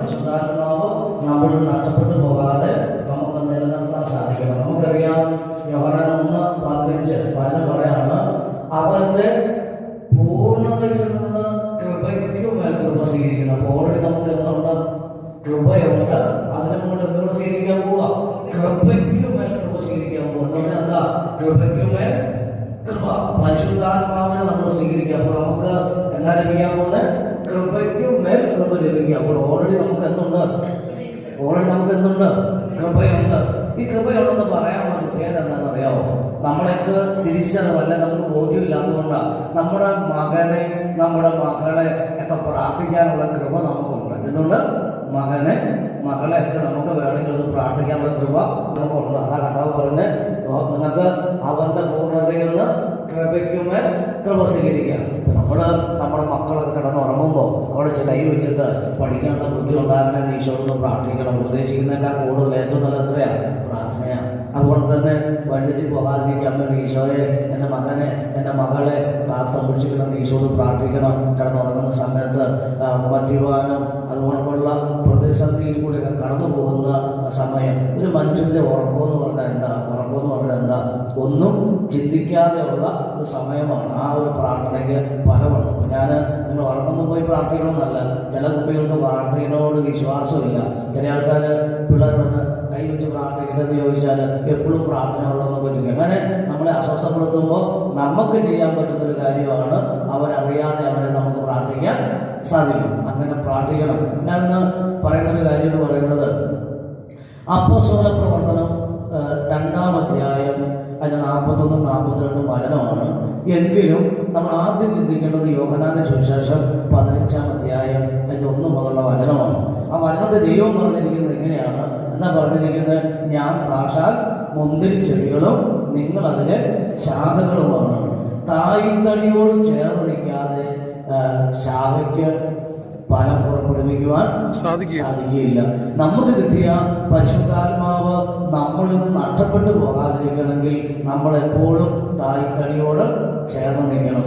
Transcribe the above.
പരിശുദ്ധാത്മാവ് നമ്മൾ നഷ്ടപ്പെട്ടു പോകാതെ നമുക്ക് നിലനിർത്താൻ സാധിക്കണം. നമുക്കറിയാം യോഹന്നാൻ 1:15 പറയാണ്, അവന്റെ പൂർണ്ണതയിൽ നിന്ന് കൃപയ്ക്കുമേൽ കൃപ സ്വീകരിക്കുന്നു. അപ്പോൾ ഓൾറെഡി നമുക്ക് എന്തുണ്ട്? കൃപയുണ്ട്. അതിനെ കൊണ്ട് എന്തുകൊണ്ട് സ്വീകരിക്കാൻ പോവുക? കൃപയ്ക്കുമേൽ കൃപ സ്വീകരിക്കാൻ പോവുക എന്ന് പറഞ്ഞാൽ എന്താ? കൃപയ്ക്കുമേൽ കൃപ. പരിശുദ്ധാത്മാവിനെ നമ്മൾ സ്വീകരിക്കുക. അപ്പോൾ നമുക്ക് എന്നാ ലഭിക്കാൻ പോകുന്നത്? കൃപയ്ക്കുമേൽ കൃപ ലഭിക്കുക. അപ്പോൾ ഓൾറെഡി നമുക്ക് എന്തുണ്ട്? കൃപയുണ്ട്. ഈ കൃപയുണ്ടെന്ന് പറയാനുള്ള പ്രത്യേകത എന്താണെന്നറിയാമോ? നമ്മളൊക്കെ തിരിച്ചറിവല്ല, നമുക്ക് ബോധ്യമില്ലാത്തതുകൊണ്ടാണ് നമ്മുടെ മകനെ നമ്മുടെ മകളെ ഒക്കെ പ്രാർത്ഥിക്കാനുള്ള കൃപ നമുക്കുണ്ട്. എന്തുകൊണ്ട്? മകളെ ഒക്കെ നമുക്ക് വേണമെങ്കിൽ ഒന്ന് പ്രാർത്ഥിക്കാനുള്ള കൃപ നമുക്കുണ്ട്. അതാ കർത്താവ് പറഞ്ഞ്, നിങ്ങൾക്ക് അവന്റെ പൂർണ്ണതയിൽ നിന്ന് കൃപയ്ക്കുമേൽ കൃപ സ്വീകരിക്കുക. നമ്മുടെ മക്കളൊക്കെ കിടന്നുറങ്ങുമ്പോൾ അവിടെ കൈ വെച്ചിട്ട് പഠിക്കാനുള്ള ബുദ്ധി ഉണ്ടാകണമെന്ന് ഈശോയോട് പ്രാർത്ഥിക്കണം. ഉപദേശിക്കുന്നതിനേക്കാൾ കൂടുതൽ ഏറ്റവും നല്ല എത്രയാണ്? പ്രാർത്ഥനയാണ്. അതുകൊണ്ട് തന്നെ വഴിതെറ്റി പോകാതിരിക്കാൻ വേണ്ടി ഈശോയെ, എൻ്റെ മകനെ എൻ്റെ മകളെ കാത്തംരക്ഷിക്കണമെന്ന് ഈശോയോട് പ്രാർത്ഥിക്കണം. കിടന്നുറങ്ങുന്ന സമയത്ത് മദ്യപാനം അതുകൊണ്ടുള്ള പ്രതിസന്ധിയിൽ കൂടെയൊക്കെ കടന്നു പോകുന്ന സമയം ഒരു മനുഷ്യൻ്റെ ഉറക്കമെന്ന് പറഞ്ഞാൽ എന്താ? ഒന്നും ചിന്തിക്കാതെയുള്ള ഒരു സമയമാണ്. ആ ഒരു പ്രാർത്ഥനയ്ക്ക് ഫലമുണ്ട്. അപ്പോൾ നിങ്ങൾ ഉറങ്ങുമ്പോൾ പോയി പ്രാർത്ഥിക്കണമെന്നല്ല. ചില കുട്ടികൾക്ക് പ്രാർത്ഥനയോട് വിശ്വാസമില്ല. ചില ആൾക്കാർ പിള്ളേരോട് കൈ വെച്ച് പ്രാർത്ഥിക്കണമെന്ന് ചോദിച്ചാൽ എപ്പോഴും പ്രാർത്ഥന ഉള്ളതെന്നൊക്കെ ചോദിക്കും. അങ്ങനെ നമ്മളെ അസ്വസ്ഥപ്പെടുത്തുമ്പോൾ നമുക്ക് ചെയ്യാൻ പറ്റുന്നൊരു കാര്യമാണ്, അവരറിയാതെ അവരെ നമുക്ക് പ്രാർത്ഥിക്കാൻ സാധിക്കും. അങ്ങനെ പ്രാർത്ഥിക്കണം. ഞാനെന്ന് പറയുന്നൊരു കാര്യം എന്ന് പറയുന്നത്, അപ്പോസ്തല പ്രവർത്തനം 2-ാം അധ്യായം അതിന് 41-42 വചനമാണ്. എങ്കിലും നമ്മൾ ആദ്യം ചിന്തിക്കേണ്ടത് യോഹന്നാന്റെ സുവിശേഷം 15-ാം അധ്യായം അതിന് 1 മുതലുള്ള വചനമാണ്. ആ വചനത്തെ ദൈവം പറഞ്ഞിരിക്കുന്നത് എങ്ങനെയാണ് എന്നാ പറഞ്ഞിരിക്കുന്നത്? ഞാൻ സാക്ഷാൽ മുന്തിരി ചെടികളും നിങ്ങൾ അതിലെ ശാഖകളുമാണ്. തായ്തടിയോട് ചേർന്ന് നിൽക്കാതെ ശാഖയ്ക്ക് ഫലം പുറപ്പെടുവിക്കുവാൻ സാധിക്കുകയില്ല. നമുക്ക് കിട്ടിയ പരിശുദ്ധാത്മാവ് നമ്മളിൽ നഷ്ടപ്പെട്ടു പോകാതിരിക്കണമെങ്കിൽ നമ്മൾ എപ്പോഴും തായ്തടിയോട് ചേർന്ന് നിൽക്കണം.